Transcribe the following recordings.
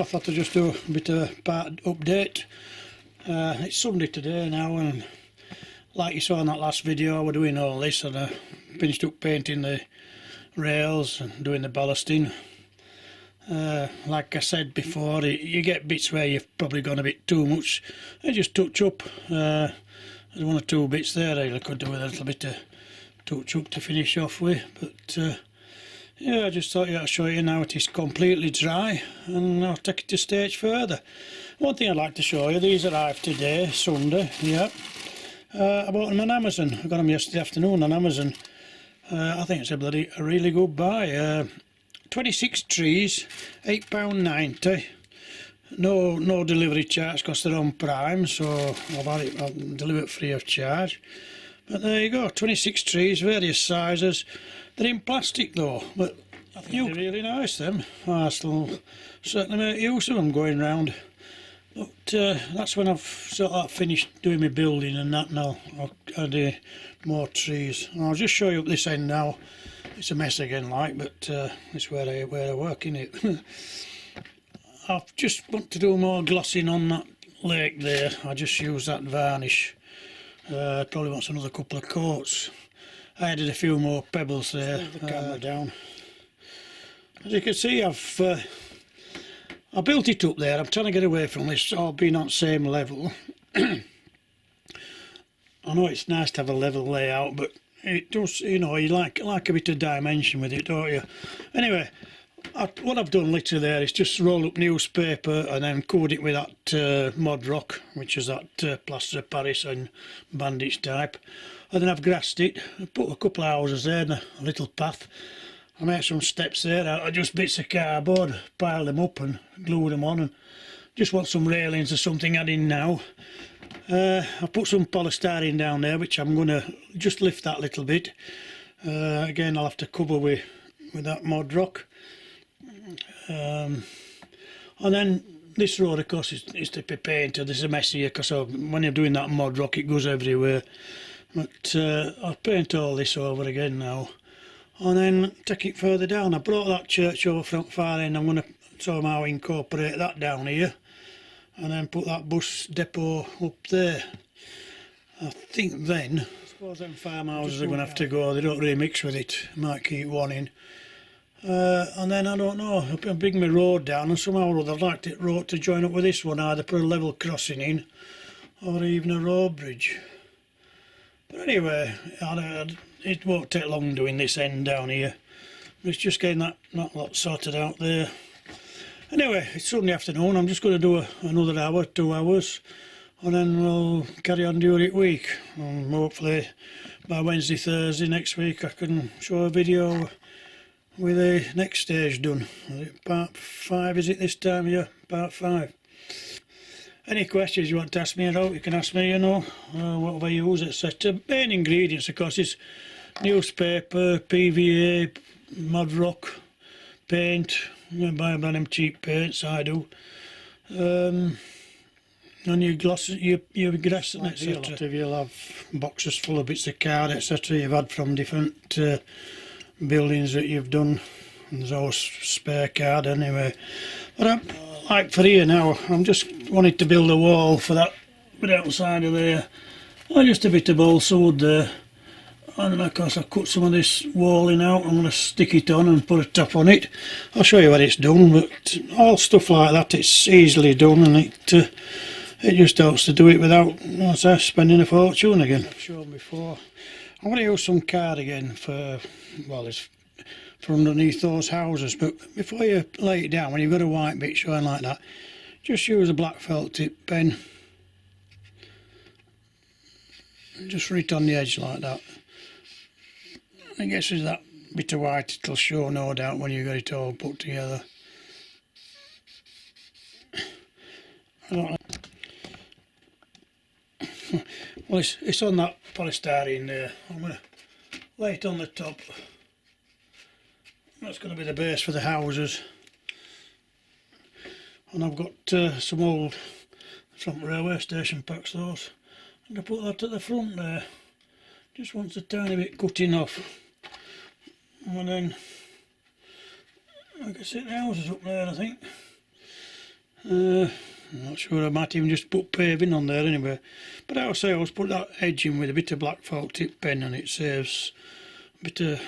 I thought I'd just do a bit of a part update. It's Sunday today now, and like you saw in that last video, we're doing all this, and I finished up painting the rails and doing the ballasting. Like I said before, you get bits where you've probably gone a bit too much. I just touch up. There's one or two bits there I could do with a little bit of touch up to finish off with, but yeah, I just thought I'd show you now it is completely dry, and I'll take it a stage further. One thing I'd like to show you, these arrived today, Sunday, yeah. I bought them on Amazon. I got them yesterday afternoon on Amazon. I think it's a really good buy. 26 trees, £8.90. No delivery charge because they're on Prime, so I'll deliver it free of charge. But there you go, 26 trees, various sizes. They're in plastic though, but I think they're really nice, them. I still certainly make use of them going round. But that's when I've sort of finished doing my building and that, and I'll add more trees. And I'll just show you up this end now. It's a mess again, like, but it's where I work in it. I just want to do more glossing on that lake there. I just use that varnish. Probably wants another couple of coats. I added a few more pebbles there. Move the camera down. As you can see, I built it up there. I'm trying to get away from this all being on the same level. I know it's nice to have a level layout, but it does, you know, you like a bit of dimension with it, don't you? Anyway, what I've done literally there is just roll up newspaper and then covered it with that Mod Rock, which is that plaster of Paris and bandage type. And then I've grassed it, put a couple of houses there and a little path. I made some steps there out of just bits of cardboard, piled them up and glued them on, and just want some railings or something added now. I put some polystyrene down there, which I'm going to just lift that little bit. Again, I'll have to cover with that Mod Rock. And then this road, of course, is to be painted. This is a mess here because when you're doing that Mod Rock, it goes everywhere. But I'll paint all this over again now, and then take it further down. I brought that church over from far end. I'm going to somehow incorporate that down here, and then put that bus depot up there. I think then, I suppose them farmhouses are going to have to go. They don't really mix with it. Might keep one in. And then I don't know, I'll bring my road down, and somehow or other I'd like the road to join up with this one, either put a level crossing in or even a road bridge. But anyway, it won't take long doing this end down here. It's just getting that lot sorted out there. Anyway, it's Sunday afternoon. I'm just going to do another hour, 2 hours, and then we'll carry on during the week. And hopefully by Wednesday, Thursday next week I can show a video with the next stage done. Part 5 is it this time? Yeah, part 5. Any questions you want to ask me about, you can ask me, you know, what I use, etc. Main ingredients, of course, is newspaper, PVA, Mod Rock, paint. You buy them cheap paints, I do. And your gloss, your grass, and etc. A lot of you'll have boxes full of bits of card, etc. You've had from different buildings that you've done. And there's always spare card anyway. But like for here now, I'm just wanting to build a wall for that bit outside of there. Just a bit of balsa wood there. And then of course I've cut some of this walling out. I'm going to stick it on and put a top on it. I'll show you what it's done, but all stuff like that, it's easily done, and it just helps to do it without, spending a fortune again. I've shown before. I'm going to use some card again for, well, it's for underneath those houses, but before you lay it down, when you've got a white bit showing like that, just use a black felt tip pen. Just right on the edge like that. I guess there's that bit of white, it'll show no doubt when you've got it all put together. Well, it's on that polystyrene there. I'm going to lay it on the top. That's going to be the base for the houses. And I've got some old front railway station packs, those. I'm going to put that at the front there. Just wants a tiny bit cutting off. And then I can set the houses up there, I think. I'm not sure, I might even just put paving on there anyway. But I would say I always put that edge in with a bit of black felt tip pen, and it saves a bit of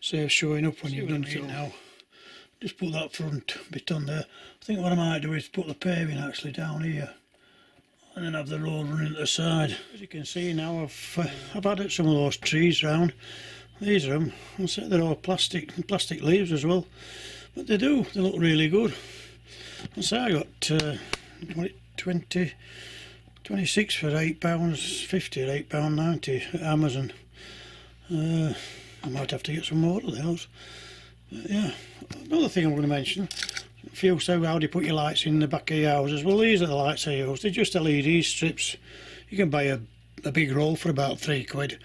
showing up when you've done it now. Just put that front bit on there. I think what I might do is put the paving actually down here, and then have the road running at the side. As you can see now, I've added some of those trees round. These are them. I'll say they're all plastic leaves as well, but they look really good. I'll say I got 26 for £8.50 or £8.90 at Amazon. I might have to get some more of those. But yeah, another thing I'm going to mention. If you say, how do you put your lights in the back of your houses? Well, these are the lights I use. They're just LED strips. You can buy a big roll for about £3.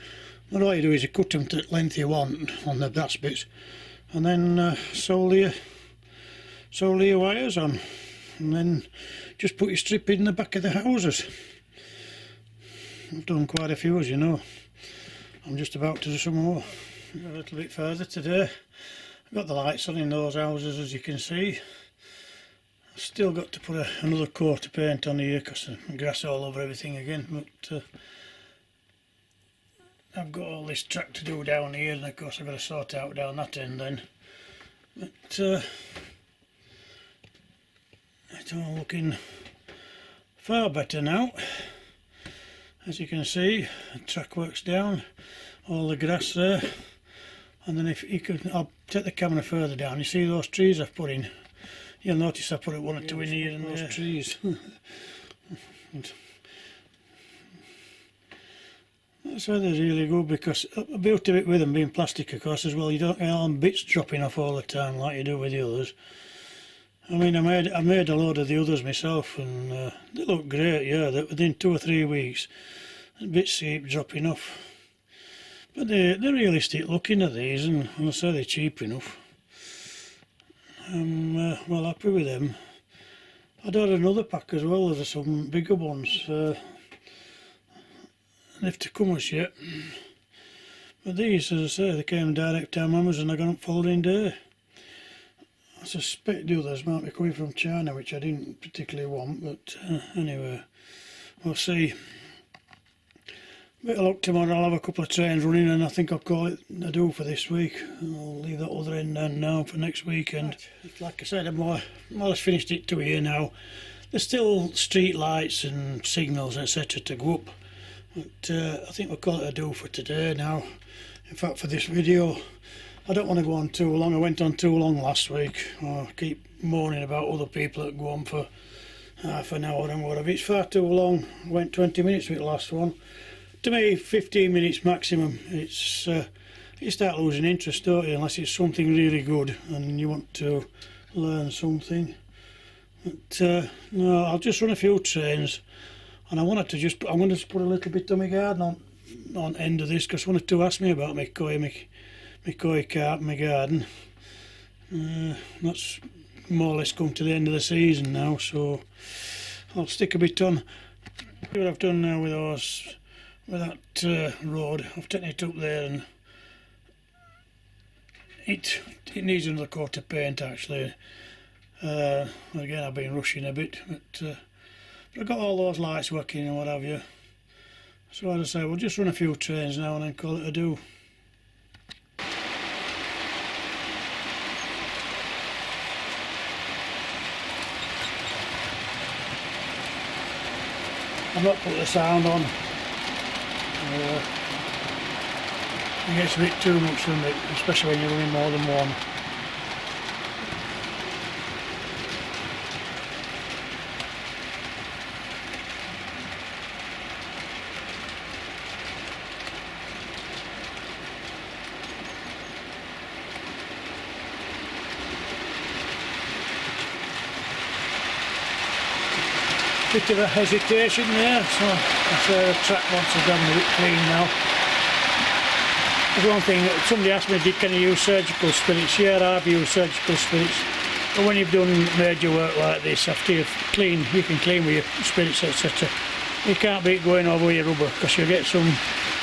And all you do is you cut them to the length you want on the brass bits, and then solder your wires on, and then just put your strip in the back of the houses. I've done quite a few, as you know. I'm just about to do some more. A little bit further today. I've got the lights on in those houses, as you can see. I've still got to put another coat of paint on here because the grass all over everything again. But I've got all this track to do down here, and of course I've got to sort out down that end then. But it's all looking far better now. As you can see, the track works down, all the grass there, and then if you could, I'll take the camera further down. You see those trees I've put in? You'll notice I put one or two in here and those trees. That's why they're really good, because a beauty of it with them being plastic, of course, as well, you don't get all them bits dropping off all the time like you do with the others. I mean, I made a load of the others myself, and they look great, yeah. Within 2 or 3 weeks, the bits keep dropping off. But they're realistic looking at these, and I say they're cheap enough. I'm well happy with them. I'd had another pack as well. There's some bigger ones. They've to come as yet. But these, as I say, they came direct from Amazon. I got them following day. I suspect the others might be coming from China, which I didn't particularly want, but anyway, we'll see. Bit of luck tomorrow, I'll have a couple of trains running, and I think I'll call it a do for this week. I'll leave that other end down now for next weekend. Like I said, I'm more or less finished it to here now. There's still street lights and signals, etc. to go up, but I think we'll call it a do for today now. In fact, for this video, I don't want to go on too long. I went on too long last week. I keep moaning about other people that go on for half an hour and whatever. It's far too long. I went 20 minutes with the last one. To me, 15 minutes maximum. It's you start losing interest, don't you, unless it's something really good and you want to learn something. But no, I'll just run a few trains, and I'm going to put a little bit of my garden on end of this, because one or two asked me about my koi carp in my garden. That's more or less come to the end of the season now, so I'll stick a bit on. What I've done now with that road, I've taken it up there, and it needs another coat of paint actually. Again, I've been rushing a bit, but I've got all those lights working and what have you. So as I say, we'll just run a few trains now and then call it a do. I've not put the sound on. It gets a bit too much, doesn't it? Especially when you're running more than one. Bit of a hesitation there, so that's where the track wants to be a bit clean now. There's one thing, somebody asked me, can you use surgical spirits? Yeah, I've used surgical spirits, but when you've done major work like this, after you can clean with your spirits, etc. You can't be going over your rubber, because you'll get some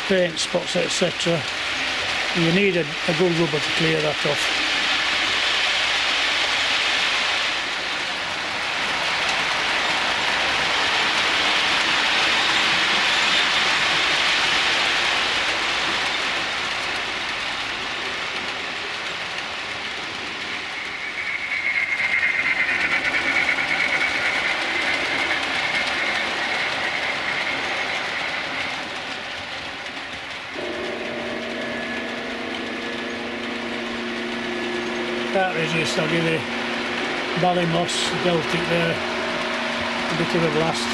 paint spots, etc. You need a good rubber to clear that off. can't resist. I'll give it Ballymoss Celtic there a bit of a blast.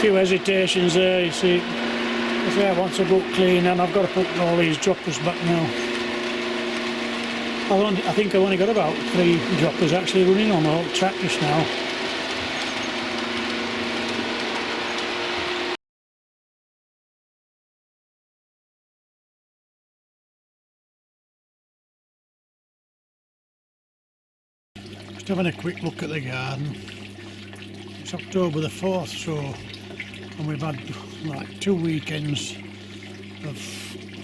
Few hesitations there, you see. I say I want to go clean and I've got to put all these droppers back now. I think I've only got about 3 droppers actually running on the whole track just now. Just having a quick look at the garden. It's October the 4th, so, and we've had like 2 weekends of,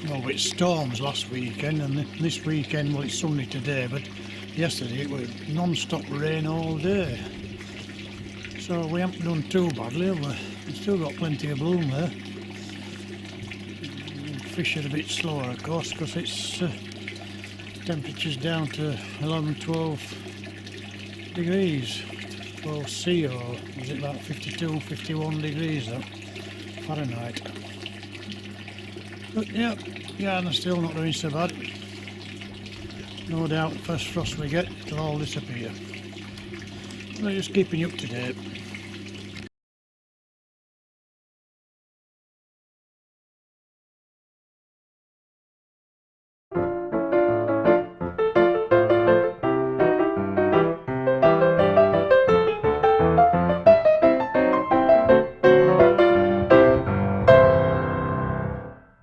well, it's storms last weekend, and this weekend, well, it's Sunday today, but yesterday it was non-stop rain all day. So we haven't done too badly, have we? We've still got plenty of bloom there. Fish are a bit slower, of course, because it's temperatures down to 11, 12 degrees. 12C, or is it about 52, 51 degrees though, Fahrenheit. But yeah, garden's still not doing so bad. No doubt the first frost we get, it'll all disappear. We're just keeping you up to date.